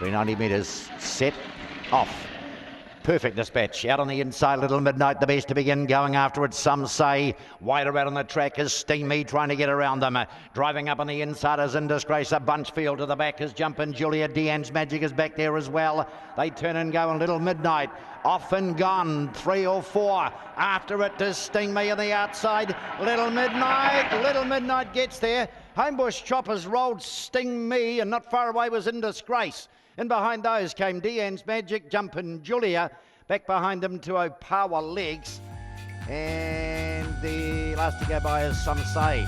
390 metres, set, off. Perfect dispatch. Out on the inside, Little Midnight, the best to begin. Going after it, some say. Wider out on the track is Steamy, trying to get around them. Driving up on the inside is In Disgrace. A Bunchfield to the back is Jumpin' Julia. Deanne's Magic is back there as well. They turn and go, and Little Midnight off and gone. 3 or 4. After it is Sting Me on the outside. Little Midnight gets there. Homebush Choppers rolled Sting Me, and not far away was In Disgrace. In behind those came Deanne's Magic, Jumpin' Julia. Back behind them to Opawa Legs. And the last to go by is Some Say.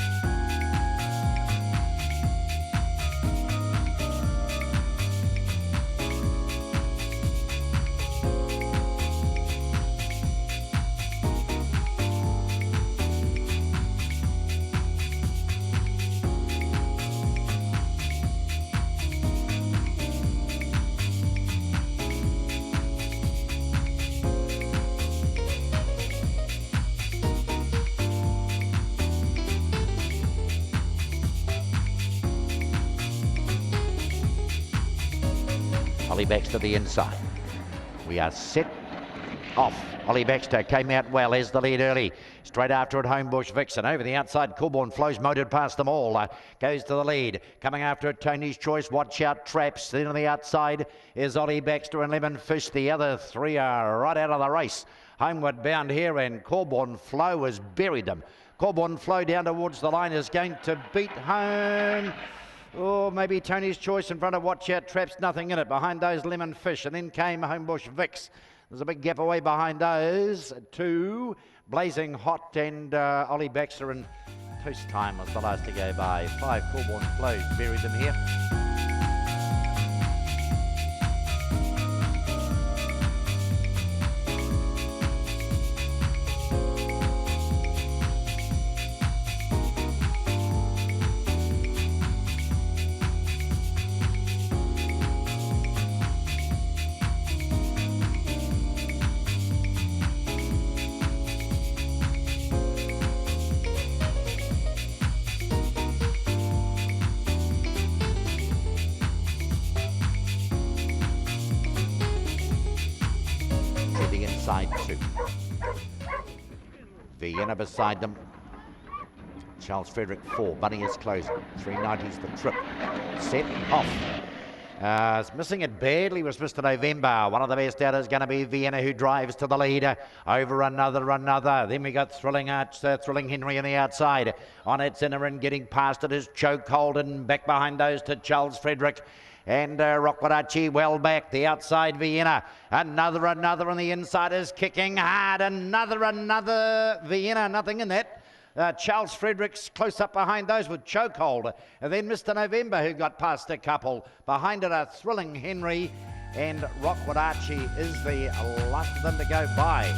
Ollie Baxter the inside. We are set off. Ollie Baxter came out well as the lead early. Straight after it, Homebush Vixen. Over the outside, Coolborn Flows motored past them all. Goes to the lead. Coming after it, Tony's Choice. Watch out, Traps. Then on the outside is Ollie Baxter and Lemon Fish. The other three are right out of the race. Homeward bound here, and Coolborn Flow has buried them. Coolborn Flow down towards the line is going to beat home. Oh, maybe Tony's Choice in front of Watch Out Traps, nothing in it. Behind those, Lemon Fish, and then came Homebush Vix. There's a big gap away behind those two. Blazing Hot and Ollie Baxter, and Post Time was the last to go by. 5 Coolborn Flows buried them here. Side 2. Vienna beside them. Charles Frederick 4. Bunny is closing. 390's the trip. Set off. Missing it badly was Mr. November. One of the best out is going to be Vienna, who drives to the lead. Over another. Then we got Thrilling Henry on the outside. On its inner and getting past it is Chokehold, and back behind those to Charles Frederick. And Rockwadachi well back. The outside, Vienna. Another on the inside is kicking hard. Another Vienna. Nothing in that. Charles Fredericks close up behind those with Chokehold. And then Mr. November, who got past a couple. Behind it are Thrilling Henry, and Rockwadachi is the last of them to go by.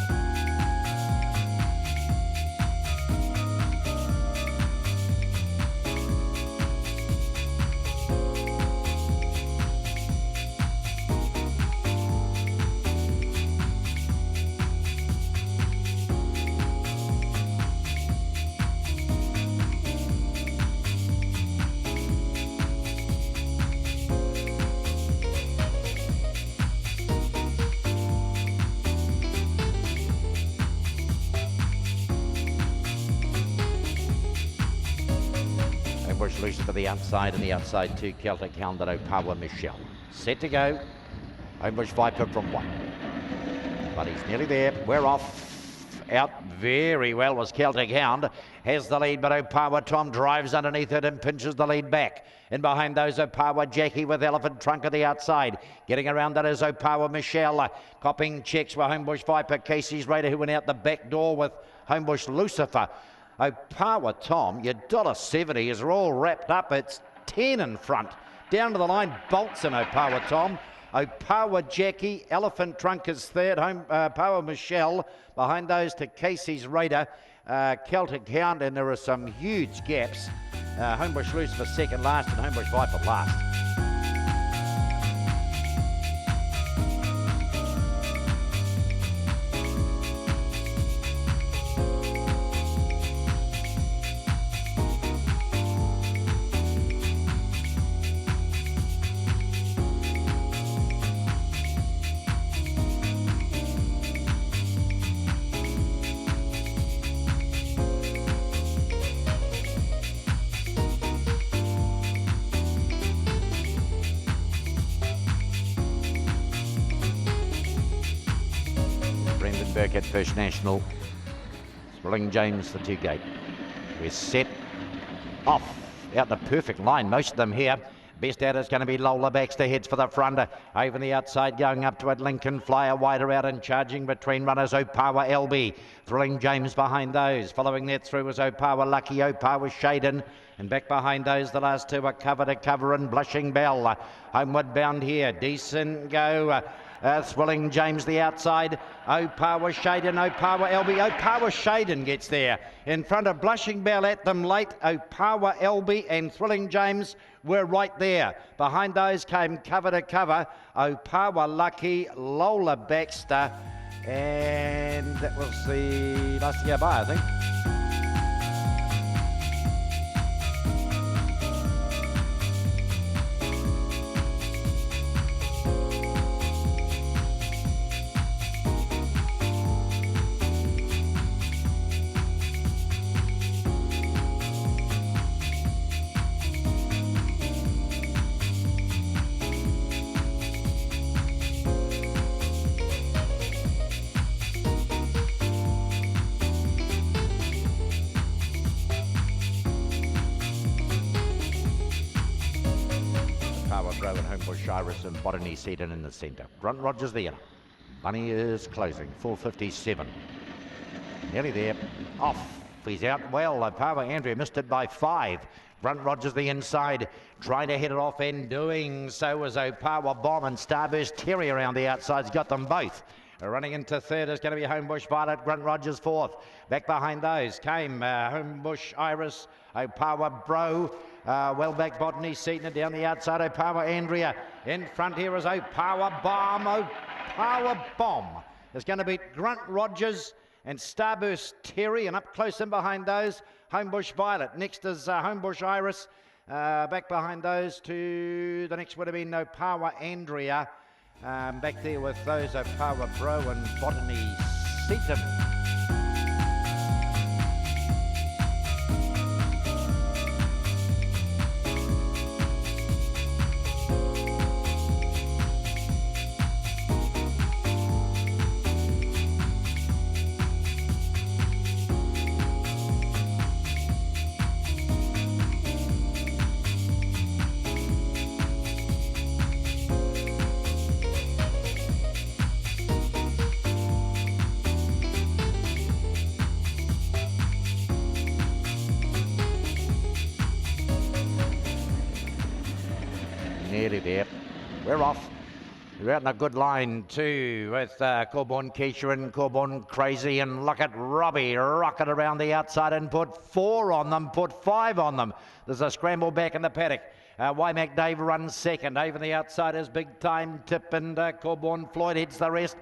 Bush loose to the outside, and the outside 2 Celtic Hound at Opawa Michelle. Set to go. Homebush Viper from 1. But he's nearly there. We're off. Out very well was Celtic Hound. Has the lead, but Opawa Tom drives underneath it and pinches the lead back. In behind those, Opawa Jackie with Elephant Trunk at the outside. Getting around that is Opawa Michelle. Copping checks for Homebush Viper. Casey's Raider, who went out the back door with Homebush Lucifer. Opawa Tom, your $1.70 is all wrapped up. It's 10 in front. Down to the line, bolts in Opawa Tom. Opawa Jackie, Elephant Trunk is third. Opawa Michelle, behind those to Casey's Raider, Celtic Hound, and there are some huge gaps. Homebush Lucifer second last, and Homebush Viper last. Burkett First National. Thrilling James, the 2 gate. We're set off out the perfect line, most of them here. Best out is going to be Lola Baxter, heads for the front. Over the outside, going up to it, Lincoln Flyer wider out and charging between runners. Opawa LB, Thrilling James behind those. Following that through was Opawa Lucky, Opawa Shaden. And back behind those, the last two are Cover to Cover and Blushing Bell. Homeward bound here, decent go. Thrilling James the outside. Opawa Shaden, Opawa LB. Opawa Shaden gets there in front of Blushing Bell at them late. Opawa LB and Thrilling James were right there. Behind those came Cover to Cover, Opawa Lucky, Lola Baxter, and that was the last to go by, I think. And Homebush Iris and Botany Seaton in the centre. Grunt Rogers there. Bunny is closing. 4:57. Nearly there. Off. He's out well. Opawa Andrea missed it by 5. Grunt Rogers the inside. Trying to head it off and doing so was Opawa Bomb and Starburst Terry around the outside. He's got them both. Running into third is going to be Homebush Violet, Grunt Rogers fourth. Back behind those came Homebush Iris, Opawa Bro, well back Botany Seaton down the outside, Opawa Andrea. In front here is Opawa Bomb. Opawa Bomb is going to beat Grunt Rogers and Starburst Terry, and up close in behind those, Homebush Violet. Next is Homebush Iris. Back behind those to the next would have been Opawa Andrea. Back there with those Opawa Bro and Botany Seaton. Nearly there. We're off. We're out in a good line too with Corborn Keisha and Corborn Crazy, and look at Robbie rocket around the outside and put 4 on them, put 5 on them. There's a scramble back in the paddock. Wymack Dave runs second. Over the outside is Big Time Tip, and Corborn Floyd heads the rest.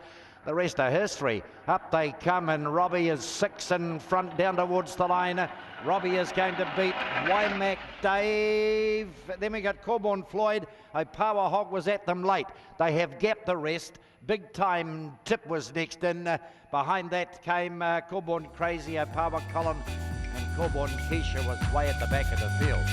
The rest are history. Up they come, and Robbie is 6 in front down towards the line. Robbie is going to beat Wymack Dave. Then we got Corborn Floyd. Opawa Hog was at them late. They have gapped the rest. Big Time Tip was next in. Behind that came Corborn Crazy, Opawa Colin, and Corborn Keisha was way at the back of the field.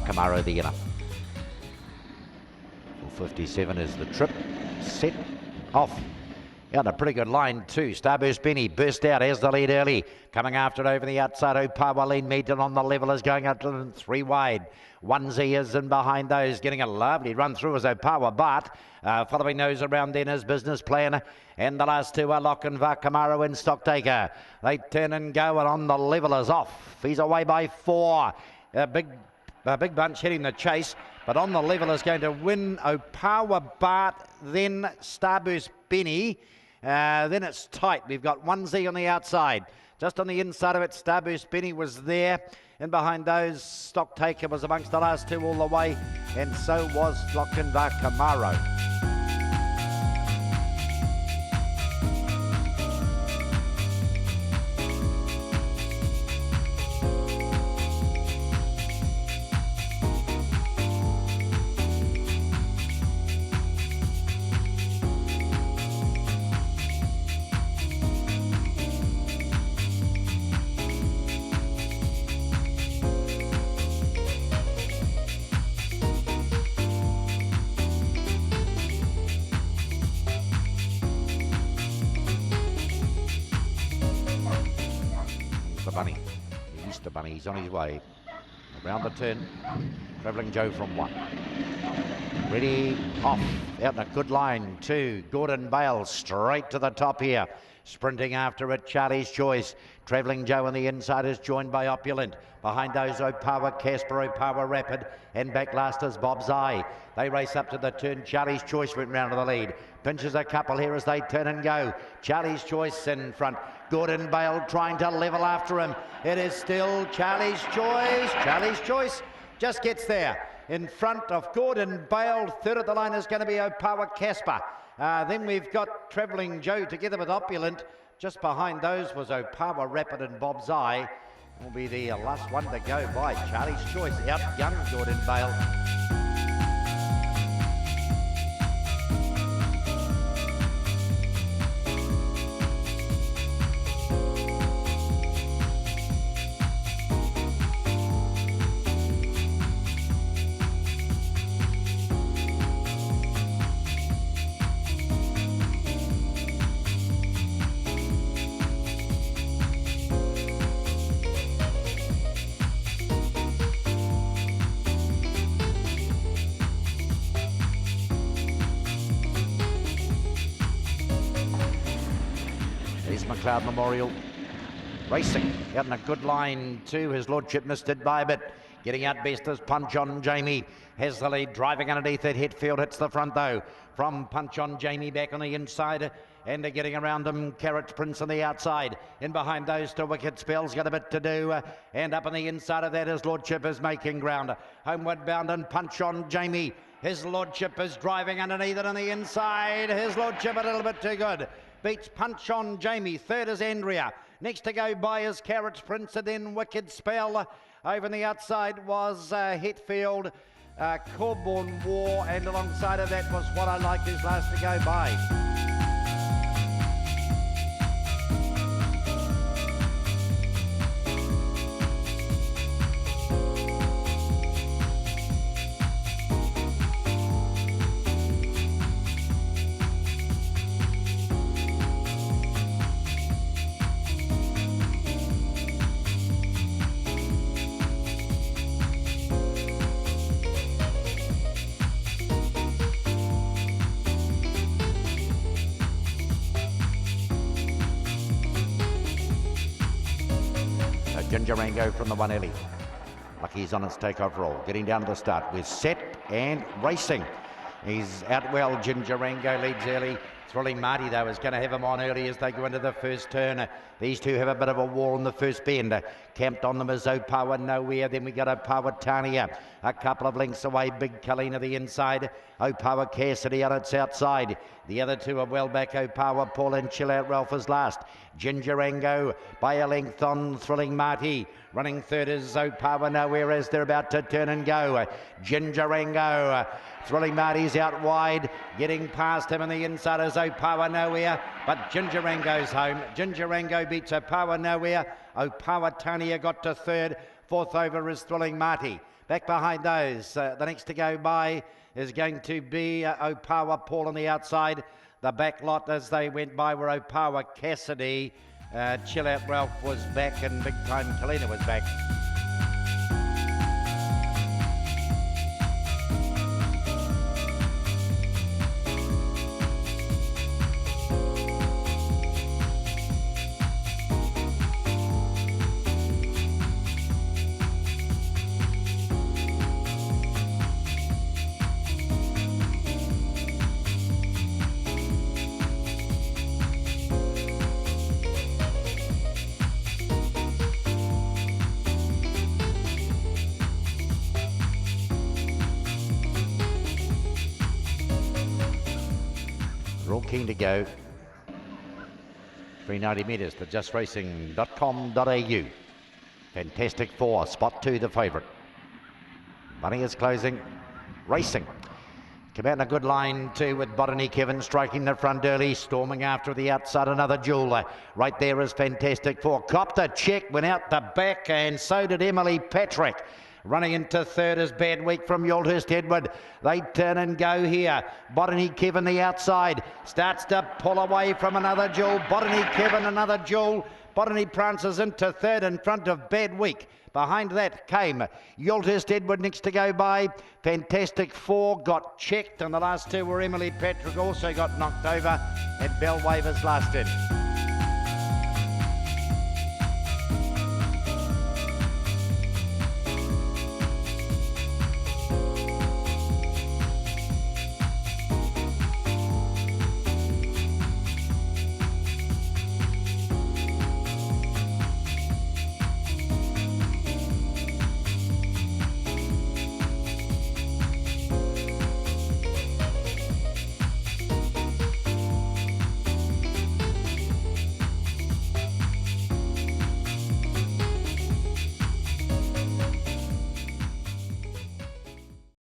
Camaro the inner. 4:57 is the trip. Set off. Out in a pretty good line too. Starburst Benny burst out as the lead early. Coming after it over the outside. Opawa Lean Meaton on the level is going up to them 3 wide. Onesie is in behind those. Getting a lovely run through as Opawa Bart. Following those around then is Business Plan. And the last two are Lock and Camaro and Stocktaker. They turn and go, and on the level is off. He's away by 4. Big Bunch heading the chase, but on the level is going to win Opawa Bart, then Starburst Benny. Then it's tight. We've got Onesie on the outside. Just on the inside of it, Starburst Benny was there. And behind those, Stock Taker was amongst the last two all the way, and so was Lochinvar Camaro. The bunny, the Easter bunny, he's on his way. Around the turn, Travelling Joe from 1. Ready, off, out in a good line, 2. Gordon Bale straight to the top here. Sprinting after it, Charlie's Choice. Travelling Joe on the inside is joined by Opulent. Behind those, Opawa Casper, Opawa Rapid, and back last is Bob's Eye. They race up to the turn. Charlie's Choice went round to the lead. Pinches a couple here as they turn and go. Charlie's Choice in front. Gordon Bale trying to level after him. It is still Charlie's Choice. Charlie's Choice just gets there. In front of Gordon Bale. Third at the line is going to be Opawa Casper. Then we've got Travelling Joe together with Opulent. Just behind those was Opawa Rapid and Bob's Eye. Will be the last one to go by. Charlie's Choice outgunned Gordon Bale. There's McLeod Memorial racing out in a good line too. His Lordship missed it by a bit. Getting out best is Punch on Jamie. Has the lead, driving underneath it. Hetfield hits the front though. From Punch on Jamie back on the inside. And they're getting around him, Carrot Prince on the outside. In behind those two, Wicked Spell's got a bit to do. And up on the inside of that, his Lordship is making ground. Homeward bound and Punch on Jamie. His Lordship is driving underneath it on the inside. His Lordship a little bit too good. Beats Punch on Jamie. Third is Andrea. Next to go by is Carrot Prince, and then Wicked Spell. Over on the outside was Hetfield, Corborn War, and alongside of that was What I Like Who's last to go by. Ginger Rango from the 1 Ellie. Lucky's on its takeoff roll. Getting down to the start. We're set and racing. He's out well. Ginger Rango leads early. Thrilling Marty, though, is going to have him on early as they go into the first turn. These two have a bit of a war on the first bend. Camped on them is Opawa Nowhere. Then we got Opawa Tania. A couple of lengths away. Big Kalina the inside. Opawa Cassidy on its outside. The other two are well back. Opawa Paul and Chill Out Ralph is last. Ginger Rango by a length on Thrilling Marty. Running third is Opawa Nowhere as they're about to turn and go. Ginger Rango. Thrilling Marty's out wide. Getting past him on the inside is Opawa Nowhere. But Ginger Rango's home. Ginger Rango beats Opawa Nowhere. Opawa Tania got to third. Fourth over is Thrilling Marty. Back behind those, the next to go by is going to be Opawa Paul on the outside. The back lot as they went by were Opawa Cassidy. Chill Out Ralph was back and Big Time Kalina was back. all keen to go. 390 metres to justracing.com.au. Fantastic 4, spot 2 the favourite. Bunny is closing, racing. Come out in a good line too with Botany Kevin striking the front early, storming after the outside another jeweler. Right there is Fantastic 4. Copped a check, went out the back, and so did Emily Patrick. Running into third is Bad Week from Yaldhurst Edward. They turn and go here. Botany Kevin the outside. Starts to pull away from another jewel. Botany Kevin another jewel. Botany prances into third in front of Bad Week. Behind that came Yaldhurst Edward next to go by. Fantastic 4 got checked, and the last two were Emily Patrick also got knocked over, and Bellwaver's last in.